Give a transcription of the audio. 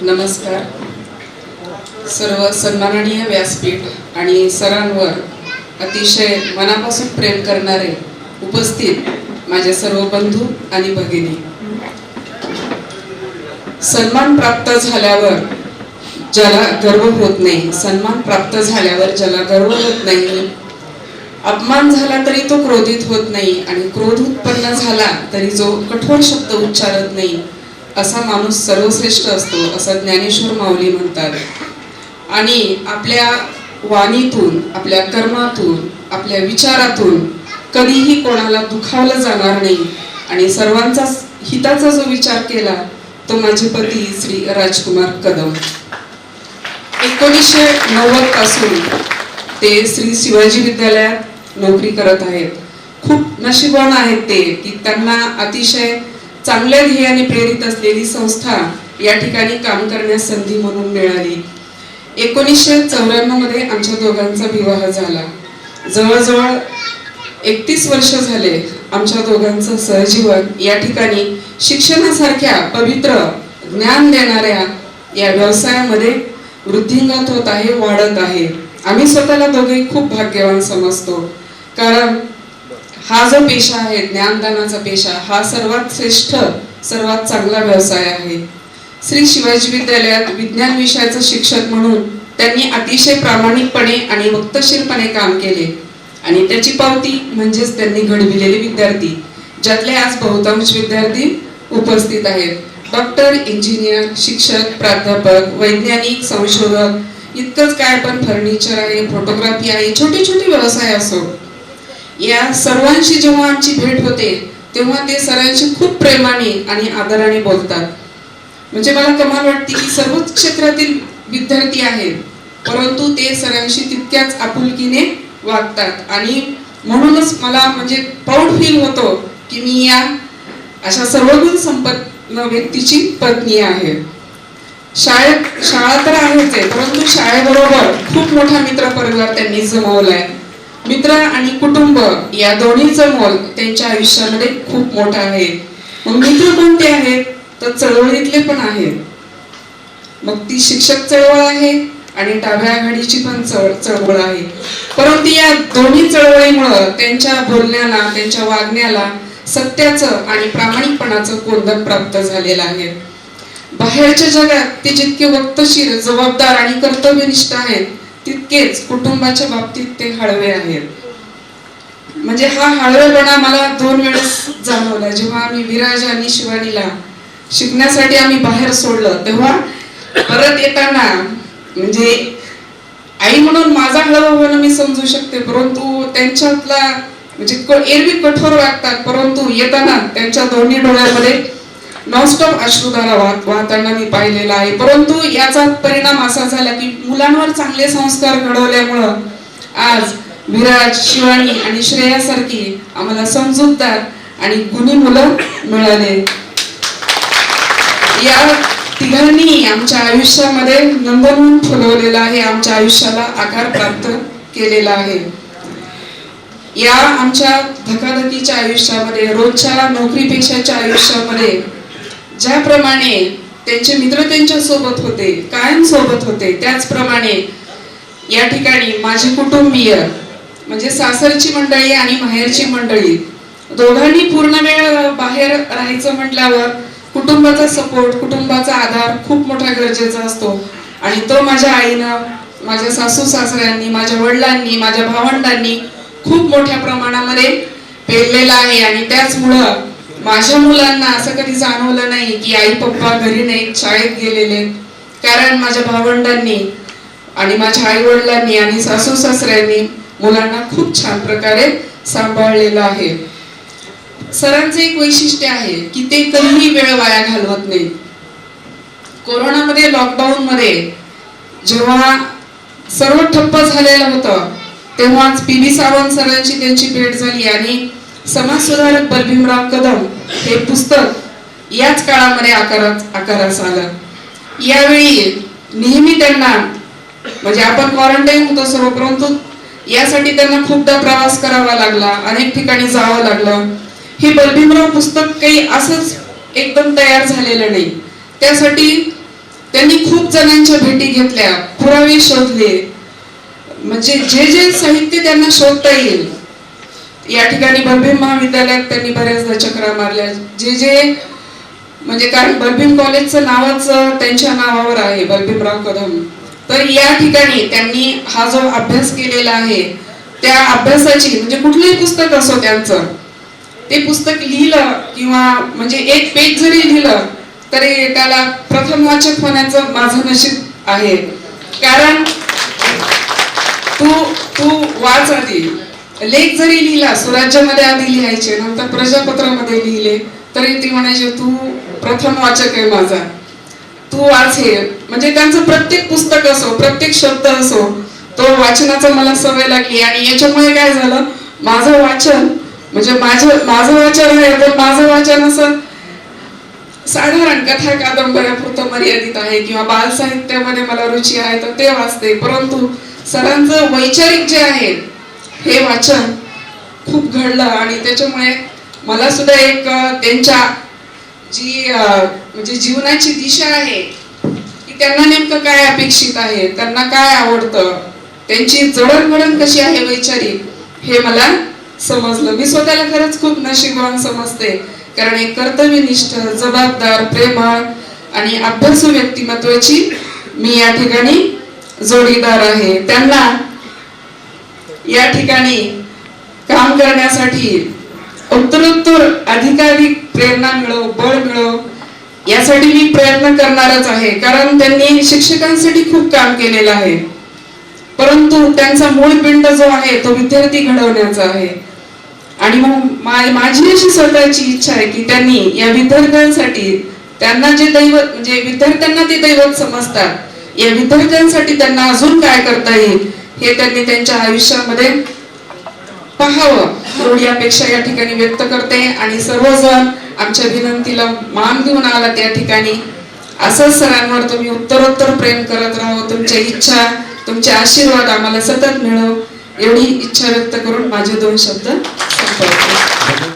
नमस्कार. सर्व सन्माननीय व्यासपीठ आणि सरांवर अतिशय मनापासून प्रेम करणारे उपस्थित माझे सर्व बंधू आणि भगिनी, सन्मान प्राप्त झाल्यावर ज्याला गर्व होत नाही, सन्मान प्राप्त झाल्यावर ज्याला गर्व होत नाही, अपमान झाला तरी तो क्रोधित होत नाही आणि क्रोध उत्पन्न झाला तरी जो कठोर शब्द उच्चारत नाही, असा माणूस सर्वश्रेष्ठ असतो असं ज्ञानेश्वर माऊली म्हणतात. आणि आपल्या वाणीतून, आपल्या कर्मातून, आपल्या विचारातून कधीही कोणाला दुखावलं जाणार नाही आणि सर्वांचा हिताचा जो विचार केला तो माझे पती श्री राजकुमार कदम 1990 पासून ते श्री शिवाजी विद्यालयात नोकरी करत आहेत. खूप नशीबवान आहेत ते की त्यांना अतिशय चांगल्या ध्येयाने प्रेरित असलेली संस्था या ठिकाणी काम करण्यास संधी म्हणून मिळाली. 1994 मध्ये आमच्या दोघांचा विवाह झाला. जवळजवळ 31 वर्ष झाले आमच्या दोघांचं सहजीवन या ठिकाणी शिक्षणासारख्या पवित्र ज्ञान देणाऱ्या या व्यवसायामध्ये वृद्धिंगत होत आहे, वाढत आहे. आम्ही स्वतःला दोघे खूप भाग्यवान समजतो, कारण हा जो पेशा आहे, ज्ञानदानाचा पेशा, हा सर्वात श्रेष्ठ, सर्वात चांगला व्यवसाय आहे. श्री शिवाजी विद्यालयात विज्ञान विषयाचे शिक्षक म्हणून त्यांनी अतिशय प्रामाणिकपणे आणि वक्तशीरपणे काम केले आणि त्याची पावती म्हणजेच त्यांनी घडविलेले विद्यार्थी, ज्यातले आज बहुतांश विद्यार्थी उपस्थित आहेत. डॉक्टर, इंजिनियर, शिक्षक, प्राध्यापक, वैज्ञानिक, संशोधक, इतकंच काय पण फर्निचर आहे, फोटोग्राफी आहे, छोटे छोटे व्यवसाय असो, या सर्वांशी जेव्हा आमची भेट होते तेव्हा ते सरांशी खूप प्रेमाने आणि आदराने बोलतात. म्हणजे मला कमाल वाटते की सर्वच क्षेत्रातील विद्यार्थी आहेत परंतु ते सरांशी तितक्याच आपुलकीने वागतात आणि म्हणूनच मला म्हणजे प्राऊड फील होतो की मी या अशा सर्वगुण संपन्न व्यक्तीची पत्नी आहे. शाळा तर आहेच आहे, परंतु शाळेबरोबर खूप मोठा मित्र परिवार त्यांनी जमवलाय. मित्र आणि कुटुंब या दोन्हीचं मोल त्यांच्या आयुष्यामध्ये खूप मोठं आहे. मग मित्र कोणते आहेत तर चळवळीतले पण आहेत. मग ती शिक्षक चळवळ आहे आणि डाव्या आघाडीची पण चळवळ आहे. परंतु या दोन्ही चळवळीमुळे त्यांच्या बोलण्याला, त्यांच्या वागण्याला सत्याचं आणि प्रामाणिकपणाचं कोंदण प्राप्त झालेलं आहे. बाहेरच्या जगात ते जितके वक्तशीर, जबाबदार आणि कर्तव्यनिष्ठ आहेत तितकेच कुटुंबाच्या बाबतीत ते हळवे आहेत. म्हणजे हा हळवेपणा मला 2 वेळेस जाणवला. जेव्हा आम्ही विराज आणि शिवानीला शिकण्यासाठी आम्ही बाहेर सोडलं तेव्हा परत येताना म्हणजे आई म्हणून माझा हळवपणा मी समजू शकते, परंतु त्यांच्यातला म्हणजे एरवी कठोर वागतात परंतु येताना त्यांच्या दोन्ही डोळ्यामध्ये नॉनस्टॉप अश्रुधारा वाहताना मी पाहिलेला आहे. परंतु याचा परिणाम असा झाला की मुलांवर चांगले संस्कार घडवल्यामुळं आज विराज, शिवानी आणि श्रेयासारखी आम्हाला समजूतदार आणि गुणी मुलं मिळाले. या तिघांनी आमच्या आयुष्यामध्ये नंदनवन फुलवलेला आहे, आमच्या आयुष्याला आकार प्राप्त केलेला आहे. या आमच्या धकाधकीच्या आयुष्यामध्ये, रोजच्या नोकरी पेशाच्या आयुष्यामध्ये ज्याप्रमाणे त्यांचे मित्र त्यांच्या सोबत होते, कायम सोबत होते, त्याचप्रमाणे या ठिकाणी माझे कुटुंबीय म्हणजे सासरची मंडळी आणि माहेरची मंडळी दोघांनी पूर्ण वेळ बाहेर राहायचं म्हटल्यावर कुटुंबाचा सपोर्ट, कुटुंबाचा आधार खूप मोठा गरजेचा असतो आणि तो माझ्या आईनं, माझ्या सासू सासऱ्यांनी, माझ्या वडिलांनी, माझ्या भावंडांनी खूप मोठ्या प्रमाणामध्ये पेरलेला आहे. आणि त्याचमुळं माझ्या मुलांना असं कधी जाणवलं नाही की आई पप्पा घरी नाहीत, शाळेत गेलेले, कारण माझ्या भावंडांनी आणि माझ्या आई वडिलांनी आणि सासू सासऱ्यांनी मुलांना खूप छान प्रकारे सांभाळलेलं आहे. सरांचं एक वैशिष्ट्य आहे की ते कधीही वेळ वाया घालवत नाही. कोरोनामध्ये, लॉकडाऊन मध्ये जेव्हा सर्व ठप्प झालेलं होतं तेव्हाच पी.बी. सावंत सरांची त्यांची भेट झाली आणि समाजसुधारक बलभीमराव कदम हे पुस्तक याच काळामध्ये आकारास आलं. यावेळी नेहमी त्यांना म्हणजे आपण क्वारंटाईन होतो सर्व, परंतु यासाठी त्यांना खूपदा प्रवास करावा लागला, अनेक ठिकाणी जावं लागलं. हे बलभीमराव पुस्तक काही असंच एकदम तयार झालेलं नाही. त्यासाठी त्यांनी खूप जणांच्या भेटी घेतल्या, पुरावे शोधले, म्हणजे जे जे साहित्य त्यांना शोधता येईल. या ठिकाणी बलभीम महाविद्यालयात त्यांनी बऱ्याचदा चक्रा मारल्या, जे म्हणजे कारण बलभीम कॉलेजचं नावच त्यांच्या नावावर आहे, बलभीमराव कदम. तर या ठिकाणी त्यांनी हा जो अभ्यास केलेला आहे त्या अभ्यासाची म्हणजे कुठलंही पुस्तक असो त्यांचं, ते पुस्तक लिहिलं किंवा म्हणजे एक पेज जरी लिहिलं तरी त्याला प्रथम वाचक होण्याचं माझं नशीब आहे. कारण तू वाच आधी, लेख जरी लिहिला स्वराज्यामध्ये आधी लिहायचे, नंतर प्रजापत्रामध्ये लिहिले तरी ती म्हणायचे तू प्रथम वाचक आहे माझा, तू वाच हे. म्हणजे त्यांचं प्रत्येक पुस्तक असो, प्रत्येक शब्द असो, तो वाचनाचा मला सवय लागली. आणि याच्यामुळे काय झालं, माझं वाचन म्हणजे माझं वाचन आहे, तर माझं वाचन असं साधारण कथा कादंबऱ्यापुरतं मर्यादित आहे किंवा बाल साहित्यामध्ये मला रुची आहे तर ते वाचते. परंतु सरांचं वैचारिक जे आहे हे वाचन खूप घडलं आणि त्याच्यामुळे मला सुद्धा एक त्यांच्या जी म्हणजे जीवनाची दिशा आहे की त्यांना नेमकं काय अपेक्षित आहे, त्यांना काय आवडतं, त्यांची जडणघडण कशी आहे वैचारिक, हे मला समजलं. मी स्वतःला खरंच खूप नशीबवान समजते, कारण एक कर्तव्यनिष्ठ, जबाबदार, प्रेमळ आणि अभ्यासू व्यक्तिमत्वाची मी या ठिकाणी जोडीदार आहे. त्यांना या ठिकाणी काम करण्यासाठी उत्तरोत्तर अधिकाधिक प्रेरणा मिळो, बळ मिळो यासाठी मी प्रयत्न करणारच आहे. कारण त्यांनी शिक्षकांसाठी खूप काम केलेलं आहे, परंतु त्यांचा मूळ पिंड जो आहे तो विद्यार्थी घडवण्याचा आहे. आणि मग माझी अशी स्वतःची इच्छा आहे की त्यांनी या विद्यार्थ्यांसाठी, त्यांना जे दैवत म्हणजे विद्यार्थ्यांना ते दैवत समजतात, या विद्यार्थ्यांसाठी त्यांना अजून काय करता येईल हे त्यांनी त्यांच्या आयुष्यामध्ये पाहावं एवढी अपेक्षा या ठिकाणी व्यक्त करते. आणि सर्वजण आमच्या विनंतीला मान देऊन आला त्या ठिकाणी. असंच सरांवर तुम्ही उत्तरोत्तर प्रेम करत राहा, तुमच्या इच्छा, तुमचे आशीर्वाद आम्हाला सतत मिळो एवढी इच्छा व्यक्त करून माझे 2 शब्द संपवते.